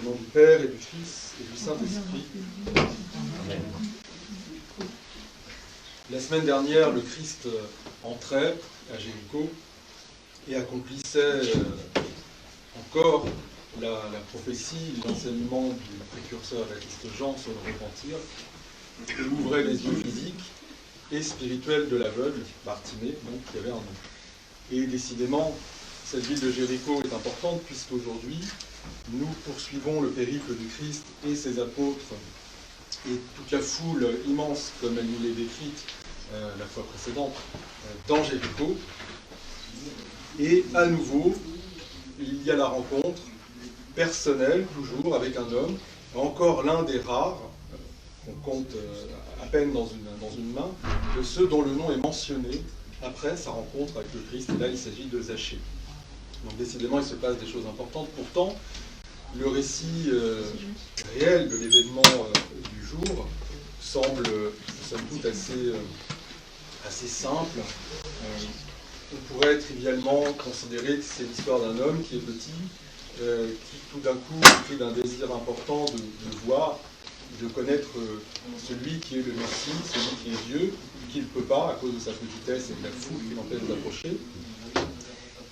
nom du Père et du Fils et du Saint-Esprit. Amen. La semaine dernière, le Christ entrait à Jéricho et accomplissait encore la prophétie, l'enseignement du précurseur baptiste Jean sur le repentir. Il ouvrait les yeux physiques et spirituels de l'aveugle, Bartimée, donc qui avait un nom. Et décidément, cette ville de Jéricho est importante puisqu'aujourd'hui, nous poursuivons le périple du Christ et ses apôtres et toute la foule immense, comme elle nous l'est décrite la fois précédente, dans Jéricho. Et à nouveau, il y a la rencontre personnelle, toujours, avec un homme, encore l'un des rares, qu'on compte à peine dans une main, de ceux dont le nom est mentionné après sa rencontre avec le Christ. Et là, il s'agit de Zachée. Donc décidément, il se passe des choses importantes. Pourtant, le récit réel de l'événement du jour semble, somme toute, assez simple. On pourrait trivialement considérer que c'est l'histoire d'un homme qui est petit, qui tout d'un coup est pris d'un désir important de voir, de connaître celui qui est le Messie, celui qui est Dieu, qui ne peut pas à cause de sa petitesse et de la foule qui l'empêche d'approcher,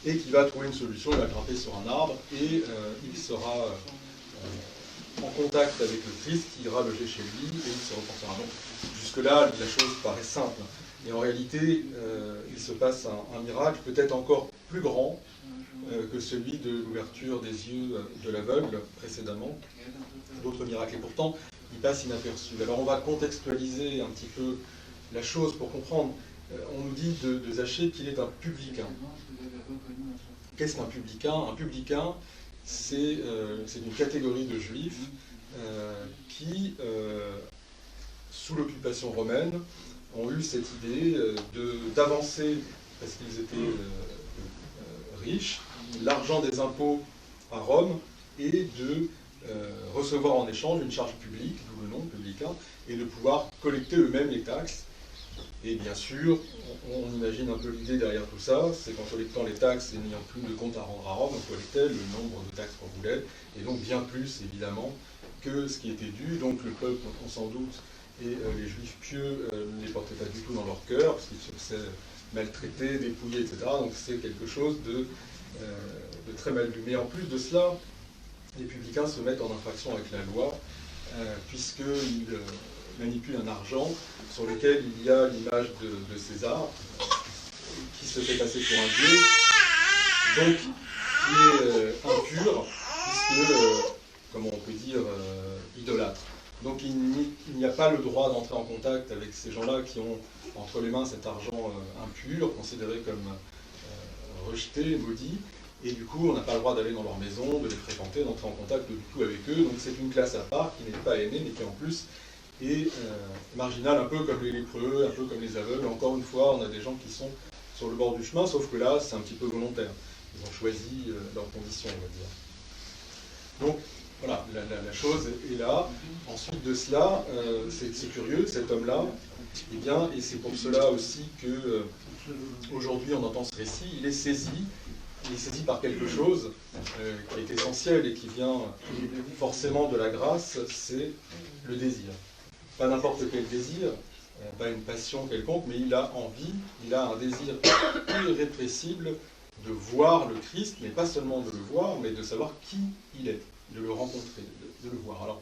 et qui va trouver une solution. Il va grimper sur un arbre et il sera en contact avec le Christ qui ira loger chez lui et il se repentira. Donc jusque-là, la chose paraît simple. Et en réalité, il se passe un miracle peut-être encore plus grand que celui de l'ouverture des yeux de l'aveugle précédemment. D'autres miracles. Et pourtant, il passe inaperçu. Alors on va contextualiser un petit peu la chose pour comprendre. On nous dit de Zachée qu'il est un publicain. Qu'est-ce qu'un publicain? Un publicain, c'est une catégorie de juifs qui, sous l'occupation romaine, ont eu cette idée d'avancer, parce qu'ils étaient riches, l'argent des impôts à Rome et de recevoir en échange une charge publique, d'où le nom publicain, et de pouvoir collecter eux-mêmes les taxes. Et bien sûr, on imagine un peu l'idée derrière tout ça, c'est qu'en collectant les taxes et n'ayant plus de compte à rendre à Rome, on collectait le nombre de taxes qu'on voulait, et donc bien plus évidemment que ce qui était dû. Donc le peuple, on s'en doute, et les juifs pieux ne les portaient pas du tout dans leur cœur, parce qu'ils se faisaient maltraités, dépouillés, etc. Donc c'est quelque chose de très mal vu. Mais en plus de cela, les publicains se mettent en infraction avec la loi, puisqu'ils manipulent un argent sur lequel il y a l'image de César, qui se fait passer pour un dieu, donc qui est impur, puisque, comment on peut dire, idolâtre. Donc il n'y a pas le droit d'entrer en contact avec ces gens-là qui ont entre les mains cet argent impur, considéré comme rejeté, maudit, et du coup on n'a pas le droit d'aller dans leur maison, de les fréquenter, d'entrer en contact du tout avec eux. Donc c'est une classe à part qui n'est pas aînée, mais qui en plus est marginale, un peu comme les lépreux, un peu comme les aveugles. Encore une fois, on a des gens qui sont sur le bord du chemin, sauf que là c'est un petit peu volontaire. Ils ont choisi leurs conditions, on va dire. Donc voilà, la chose est là. Ensuite de cela, c'est curieux, cet homme-là, eh bien, et c'est pour cela aussi que aujourd'hui on entend ce récit, il est saisi par quelque chose qui est essentiel et qui vient forcément de la grâce, c'est le désir. Pas n'importe quel désir, pas une passion quelconque, mais il a envie, il a un désir irrépressible de voir le Christ, mais pas seulement de le voir, mais de savoir qui il est, de le rencontrer, de le voir. Alors,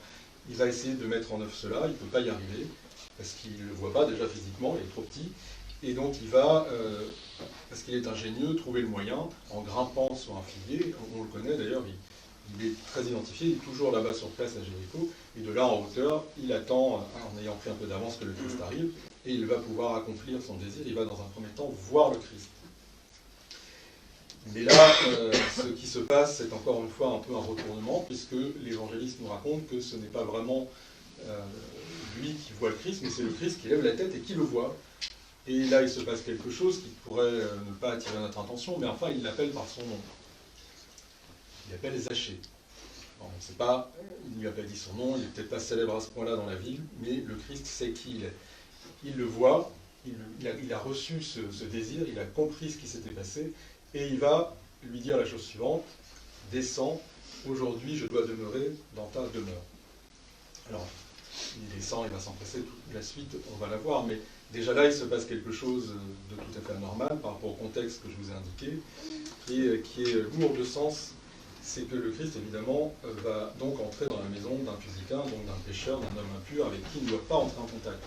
il va essayer de mettre en œuvre cela, il ne peut pas y arriver, parce qu'il ne le voit pas déjà physiquement, il est trop petit, et donc il va, parce qu'il est ingénieux, trouver le moyen, en grimpant sur un figuier, on le connaît d'ailleurs, il est très identifié, il est toujours là-bas sur place à Jéricho, et de là en hauteur, il attend, en ayant pris un peu d'avance, que le Christ arrive, et il va pouvoir accomplir son désir, il va dans un premier temps voir le Christ. Mais là, ce qui se passe, c'est encore une fois un peu un retournement, puisque l'évangéliste nous raconte que ce n'est pas vraiment lui qui voit le Christ, mais c'est le Christ qui lève la tête et qui le voit. Et là, il se passe quelque chose qui pourrait ne pas attirer notre attention, mais enfin, il l'appelle par son nom. Il l'appelle Zachée. Bon, on ne sait pas, il ne lui a pas dit son nom, il n'est peut-être pas célèbre à ce point-là dans la ville, mais le Christ sait qui il est. Il le voit, il a reçu ce désir, il a compris ce qui s'était passé, et il va lui dire la chose suivante: descends aujourd'hui je dois demeurer dans ta demeure. Alors, il descend, il va s'empresser, toute la suite, on va la voir, mais déjà là, il se passe quelque chose de tout à fait anormal par rapport au contexte que je vous ai indiqué, et qui est lourd de sens. C'est que le Christ, évidemment, va donc entrer dans la maison d'un publicain, donc d'un pécheur, d'un homme impur, avec qui il ne doit pas entrer en contact.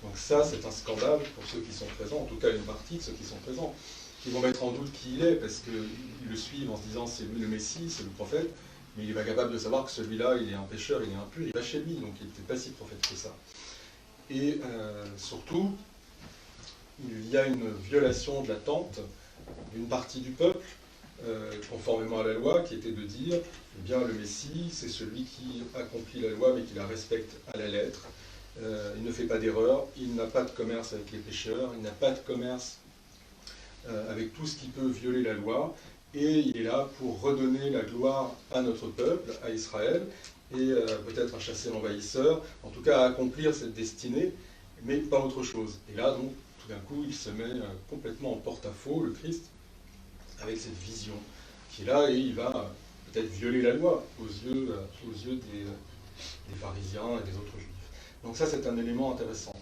Donc ça, c'est un scandale pour ceux qui sont présents, en tout cas une partie de ceux qui sont présents, qui vont mettre en doute qui il est, parce qu'ils le suivent en se disant c'est lui le Messie, c'est le prophète, mais il n'est pas capable de savoir que celui-là, il est un pécheur, il est impur, il va chez lui, donc il n'était pas si prophète que ça. Et surtout, il y a une violation de l'attente d'une partie du peuple, conformément à la loi, qui était de dire, eh bien, le Messie, c'est celui qui accomplit la loi, mais qui la respecte à la lettre. Il ne fait pas d'erreur, il n'a pas de commerce avec les pécheurs, il n'a pas de commerce avec tout ce qui peut violer la loi, et il est là pour redonner la gloire à notre peuple, à Israël, et peut-être à chasser l'envahisseur, en tout cas à accomplir cette destinée, mais pas autre chose. Et là, donc, tout d'un coup, il se met complètement en porte-à-faux, le Christ, avec cette vision qui est là, et il va peut-être violer la loi aux yeux des pharisiens et des autres juifs. Donc ça, c'est un élément intéressant.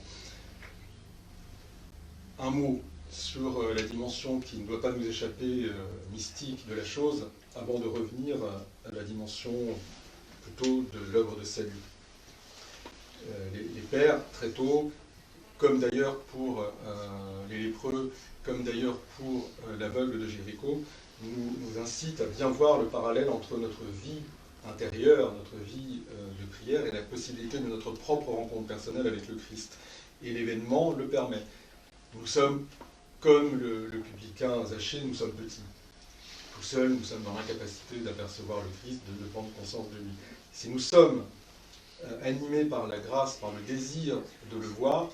Un mot sur la dimension qui ne doit pas nous échapper, mystique de la chose, avant de revenir à la dimension plutôt de l'œuvre de salut. Les pères, très tôt, comme d'ailleurs pour les lépreux, comme d'ailleurs pour l'aveugle de Jéricho, nous incitent à bien voir le parallèle entre notre vie intérieure, notre vie de prière et la possibilité de notre propre rencontre personnelle avec le Christ. Et l'événement le permet. Nous sommes, comme le publicain Zachée, nous sommes petits. Tout seuls, nous sommes dans l'incapacité d'apercevoir le Christ, de prendre conscience de lui. Si nous sommes animés par la grâce, par le désir de le voir,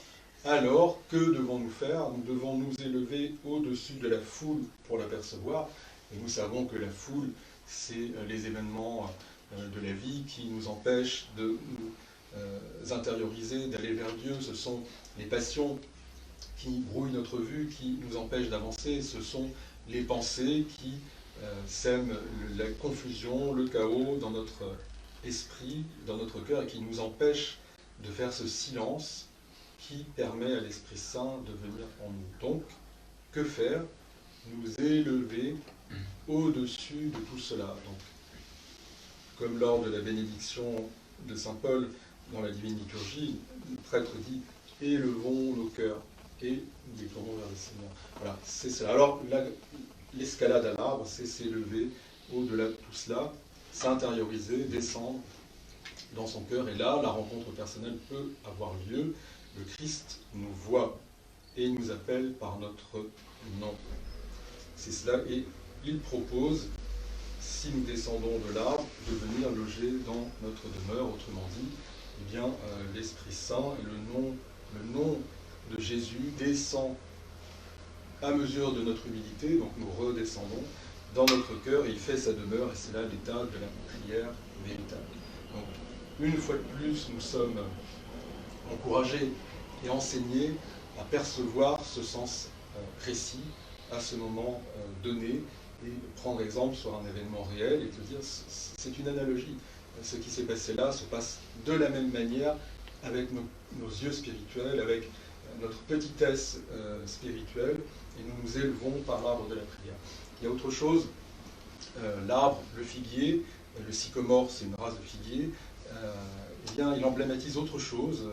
alors que devons-nous faire? Nous devons nous élever au-dessus de la foule pour l'apercevoir. Et nous savons que la foule, c'est les événements de la vie qui nous empêchent de nous intérioriser, d'aller vers Dieu. Ce sont les passions qui brouillent notre vue, qui nous empêchent d'avancer. Ce sont les pensées qui sèment la confusion, le chaos dans notre esprit, dans notre cœur, et qui nous empêchent de faire ce silence qui permet à l'Esprit Saint de venir en nous. Donc, que faire? Nous élever au-dessus de tout cela. Donc, comme lors de la bénédiction de Saint Paul dans la Divine Liturgie, le prêtre dit « Élevons nos cœurs et nous déclarons vers le Seigneur ». Voilà, c'est cela. Alors, l'escalade à l'arbre, c'est s'élever au-delà de tout cela, s'intérioriser, descendre dans son cœur. Et là, la rencontre personnelle peut avoir lieu. Le Christ nous voit et nous appelle par notre nom. C'est cela, et il propose, si nous descendons de l'arbre, de venir loger dans notre demeure. Autrement dit, eh bien, l'Esprit Saint et le nom de Jésus descend à mesure de notre humilité, donc nous redescendons dans notre cœur et il fait sa demeure, et c'est là l'état de la prière véritable. Donc, une fois de plus, nous sommes encouragés et enseignés à percevoir ce sens précis à ce moment donné, et prendre exemple sur un événement réel et te dire c'est une analogie. Ce qui s'est passé là se passe de la même manière avec nos yeux spirituels, avec notre petitesse spirituelle, et nous nous élevons par l'arbre de la prière. Il y a autre chose, l'arbre, le figuier, le sycomore, c'est une race de figuier, eh bien, il emblématise autre chose.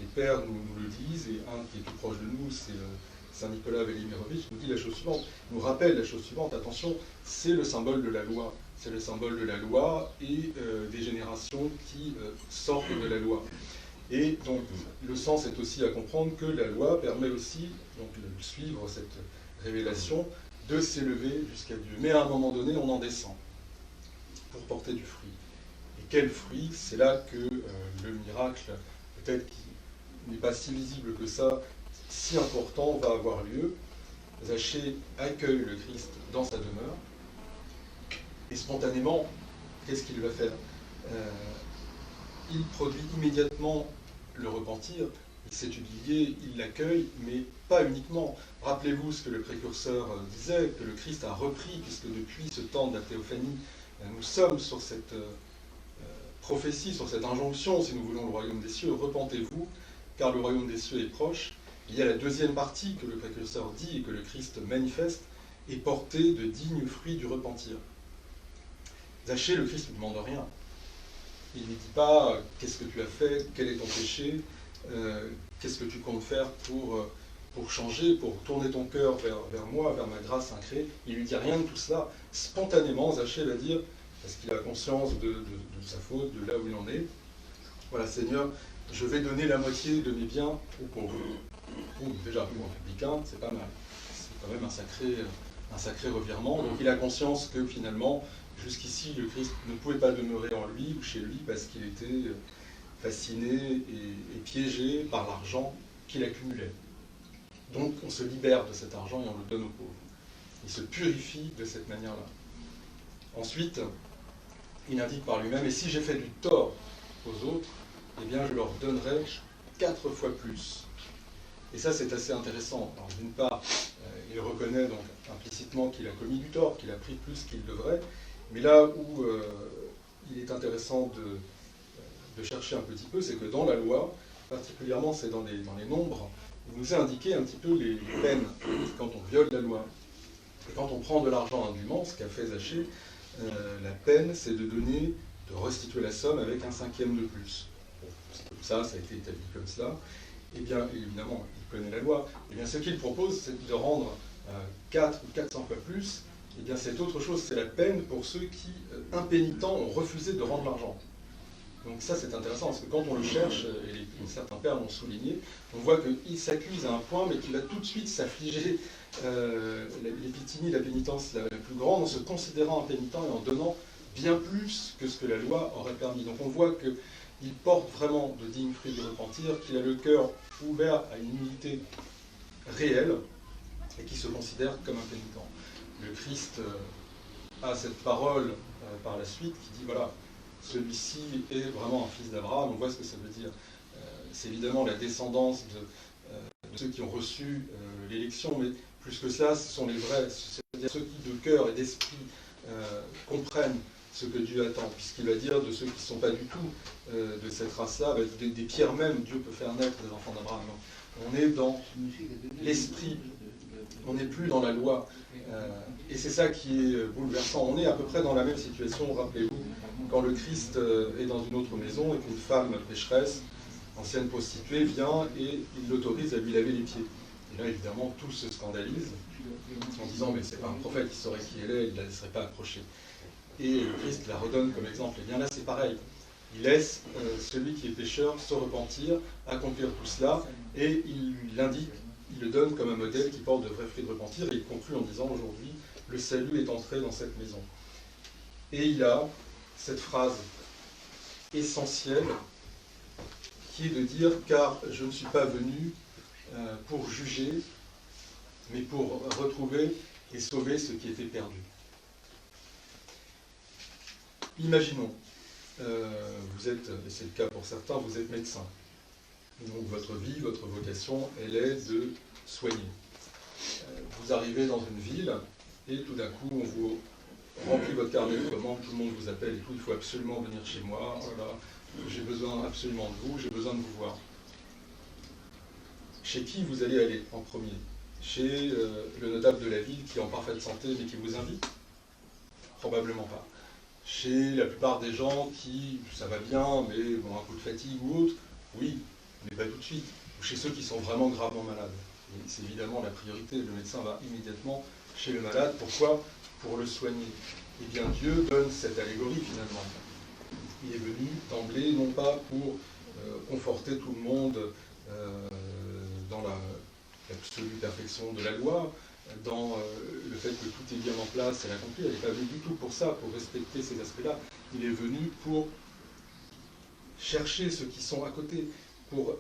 Les pères nous le disent, et un qui est tout proche de nous, c'est Saint Nicolas Velimirovitch, nous dit la chose suivante, nous rappelle la chose suivante, attention, c'est le symbole de la loi. C'est le symbole de la loi et des générations qui sortent de la loi. Et donc, le sens est aussi à comprendre que la loi permet aussi, donc de suivre cette révélation, de s'élever jusqu'à Dieu. Mais à un moment donné, on en descend pour porter du fruit. Et quel fruit? C'est là que le miracle, peut-être qui n'est pas si visible que ça, si important, va avoir lieu. Zachée accueille le Christ dans sa demeure, et spontanément, qu'est-ce qu'il va faire? Il produit immédiatement le repentir, il s'est humilié, il l'accueille, mais pas uniquement. Rappelez-vous ce que le précurseur disait, que le Christ a repris, puisque depuis ce temps de la théophanie, Nous sommes sur cette prophétie, sur cette injonction, si nous voulons le royaume des cieux, repentez-vous, car le royaume des cieux est proche. Il y a la deuxième partie que le précurseur dit et que le Christ manifeste, et porter de dignes fruits du repentir. Zachée, le Christ ne lui demande rien. Il ne lui dit pas qu'est-ce que tu as fait, quel est ton péché, qu'est-ce que tu comptes faire pour changer, pour tourner ton cœur vers moi, vers ma grâce incrée. Il ne lui dit rien de tout cela. Spontanément, Zachée va dire, parce qu'il a conscience de sa faute, de là où il en est, voilà, Seigneur, je vais donner la moitié de mes biens aux pauvres. Déjà, pour un publicain, c'est pas mal. C'est quand même un sacré revirement. Donc il a conscience que finalement, jusqu'ici, le Christ ne pouvait pas demeurer en lui ou chez lui parce qu'il était fasciné et piégé par l'argent qu'il accumulait. Donc on se libère de cet argent et on le donne aux pauvres. Il se purifie de cette manière-là. Ensuite, il indique par lui-même, et si j'ai fait du tort aux autres, eh bien je leur donnerai 4 fois plus. Et ça c'est assez intéressant. Alors d'une part, il reconnaît donc implicitement qu'il a commis du tort, qu'il a pris plus qu'il devrait, mais là où il est intéressant de chercher un petit peu, c'est que dans la loi, particulièrement c'est dans les nombres, il nous a indiqué un petit peu les peines quand on viole la loi. Et quand on prend de l'argent indûment, ce qu'a fait Zachée, la peine c'est de restituer la somme avec 1/5 de plus. Bon, c'est comme ça a été établi comme cela. Eh bien, évidemment, il connaît la loi. Eh bien, ce qu'il propose, c'est de rendre 4 ou 400 fois plus. Eh bien, c'est autre chose, c'est la peine pour ceux qui, impénitents, ont refusé de rendre l'argent. Donc ça, c'est intéressant, parce que quand on le cherche, et certains pères l'ont souligné, on voit qu'il s'accuse à un point, mais qu'il va tout de suite s'affliger l'épithymie, la pénitence la plus grande, en se considérant impénitent et en donnant bien plus que ce que la loi aurait permis. Donc on voit qu'il porte vraiment de dignes fruits du repentir, qu'il a le cœur ouvert à une humilité réelle, et qui se considère comme impénitent. Le Christ a cette parole par la suite qui dit, voilà, celui-ci est vraiment un fils d'Abraham. On voit ce que ça veut dire. C'est évidemment la descendance de ceux qui ont reçu l'élection, mais plus que ça, ce sont les vrais, c'est-à-dire ceux qui de cœur et d'esprit comprennent ce que Dieu attend, puisqu'il va dire de ceux qui ne sont pas du tout de cette race-là, des pierres même, Dieu peut faire naître des enfants d'Abraham. On est dans l'esprit, on n'est plus dans la loi. Et c'est ça qui est bouleversant. On est à peu près dans la même situation, rappelez-vous, quand le Christ est dans une autre maison et qu'une femme pécheresse, ancienne prostituée, vient et il l'autorise à lui laver les pieds. Et là, évidemment, tous se scandalisent en disant « mais c'est pas un prophète, il saurait qui elle est, il ne la laisserait pas approcher ». Et le Christ la redonne comme exemple. Et bien là, c'est pareil. Il laisse celui qui est pécheur se repentir, accomplir tout cela, et il l'indique, il le donne comme un modèle qui porte de vrais fruits de repentir, et il conclut en disant aujourd'hui, le salut est entré dans cette maison. Et il a cette phrase essentielle qui est de dire, car je ne suis pas venu pour juger, mais pour retrouver et sauver ce qui était perdu. Imaginons, vous êtes, et c'est le cas pour certains, vous êtes médecin. Donc votre vie, votre vocation, elle est de soigner. Vous arrivez dans une ville et tout d'un coup on vous remplit votre carnet de commandes, tout le monde vous appelle et tout, il faut absolument venir chez moi, voilà, j'ai besoin absolument de vous, j'ai besoin de vous voir. Chez qui vous allez aller en premier? Chez le notable de la ville qui est en parfaite santé mais qui vous invite? Probablement pas. Chez la plupart des gens qui, ça va bien, mais ont un coup de fatigue ou autre, oui, mais pas tout de suite. Ou chez ceux qui sont vraiment gravement malades. Et c'est évidemment la priorité, le médecin va immédiatement chez le malade. Pourquoi? Pour le soigner. Eh bien Dieu donne cette allégorie finalement. Il est venu d'emblée, non pas pour conforter tout le monde dans l'absolue perfection de la loi, dans le fait que tout est bien en place et accompli. Elle n'est pas venue du tout pour ça, pour respecter ces aspects-là. Il est venu pour chercher ceux qui sont à côté, pour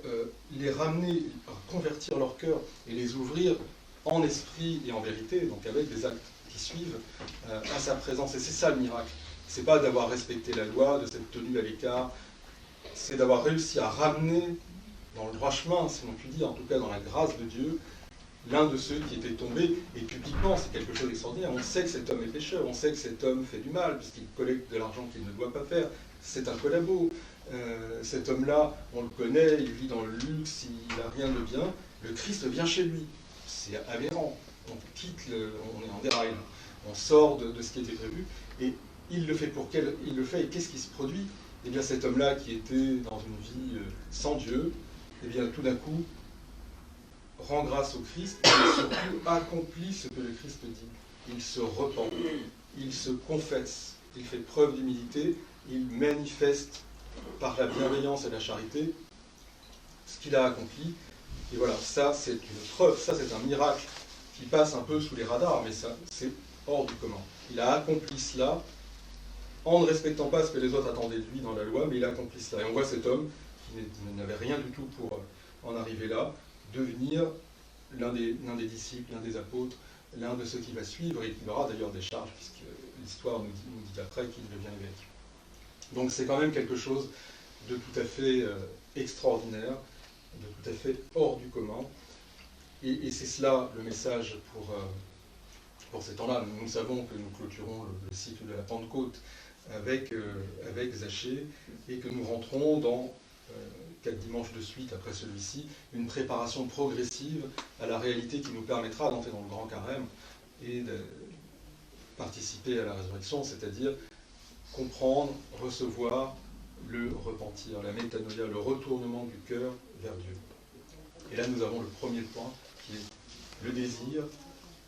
les ramener, convertir leur cœur et les ouvrir en esprit et en vérité, donc avec des actes qui suivent, à sa présence. Et c'est ça le miracle. C'est pas d'avoir respecté la loi, de s'être tenu à l'écart, c'est d'avoir réussi à ramener dans le droit chemin, si l'on peut dire, en tout cas dans la grâce de Dieu, l'un de ceux qui étaient tombés, et publiquement, c'est quelque chose d'extraordinaire. On sait que cet homme est pécheur, on sait que cet homme fait du mal, puisqu'il collecte de l'argent qu'il ne doit pas faire. C'est un collabo. Cet homme-là, on le connaît, il vit dans le luxe, il n'a rien de bien. Le Christ vient chez lui. C'est aberrant. On est en déraille. On sort de ce qui était prévu. Et il le fait et qu'est-ce qui se produit? Eh bien, cet homme-là qui était dans une vie sans Dieu, eh bien, tout d'un coup, rend grâce au Christ et surtout accomplit ce que le Christ dit. Il se repent, il se confesse, il fait preuve d'humilité, il manifeste par la bienveillance et la charité ce qu'il a accompli. Et voilà, ça c'est une preuve, ça c'est un miracle qui passe un peu sous les radars, mais ça c'est hors du commun. Il a accompli cela en ne respectant pas ce que les autres attendaient de lui dans la loi, mais il a accompli cela. Et on voit cet homme qui n'avait rien du tout pour en arriver là, devenir l'un des disciples, l'un des apôtres, l'un de ceux qui va suivre, et qui aura d'ailleurs des charges, puisque l'histoire nous dit après qu'il devient évêque. Donc c'est quand même quelque chose de tout à fait extraordinaire, de tout à fait hors du commun. Et c'est cela le message pour ces temps-là. Nous savons que nous clôturons le cycle de la Pentecôte avec Zachée, et que nous rentrons dans 4 dimanches de suite après celui-ci, une préparation progressive à la réalité qui nous permettra d'entrer dans le grand carême et de participer à la résurrection, c'est-à-dire comprendre, recevoir le repentir, la métanoïa, le retournement du cœur vers Dieu. Et là nous avons le premier point qui est le désir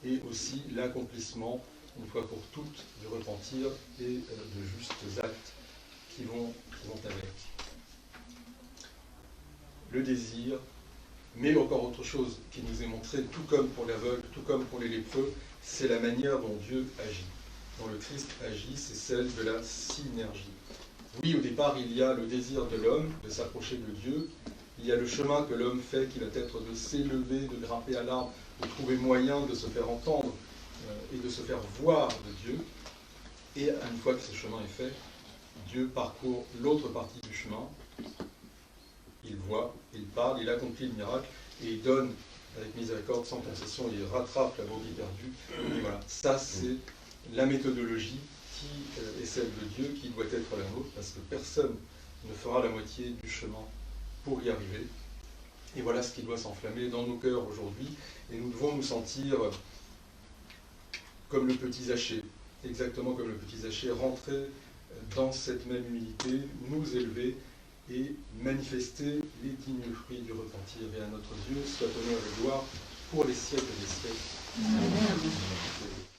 et aussi l'accomplissement, une fois pour toutes, du repentir et de justes actes qui vont avec. Le désir, mais encore autre chose qui nous est montré, tout comme pour l'aveugle, tout comme pour les lépreux, c'est la manière dont Dieu agit, dont le Christ agit, c'est celle de la synergie. Oui, au départ, il y a le désir de l'homme de s'approcher de Dieu, il y a le chemin que l'homme fait qui va être de s'élever, de grimper à l'arbre, de trouver moyen de se faire entendre et de se faire voir de Dieu. Et une fois que ce chemin est fait, Dieu parcourt l'autre partie du chemin. Il voit, il parle, il accomplit le miracle, et il donne avec miséricorde, sans concession, il rattrape la brebis perdue. Et voilà, ça c'est la méthodologie qui est celle de Dieu, qui doit être la nôtre, parce que personne ne fera la moitié du chemin pour y arriver. Et voilà ce qui doit s'enflammer dans nos cœurs aujourd'hui, et nous devons nous sentir comme le petit Zachée, exactement comme le petit Zachée, rentrer dans cette même humilité, nous élever, et manifester les dignes fruits du repentir. Et à notre Dieu soit honneur et gloire pour les siècles des siècles. Amen.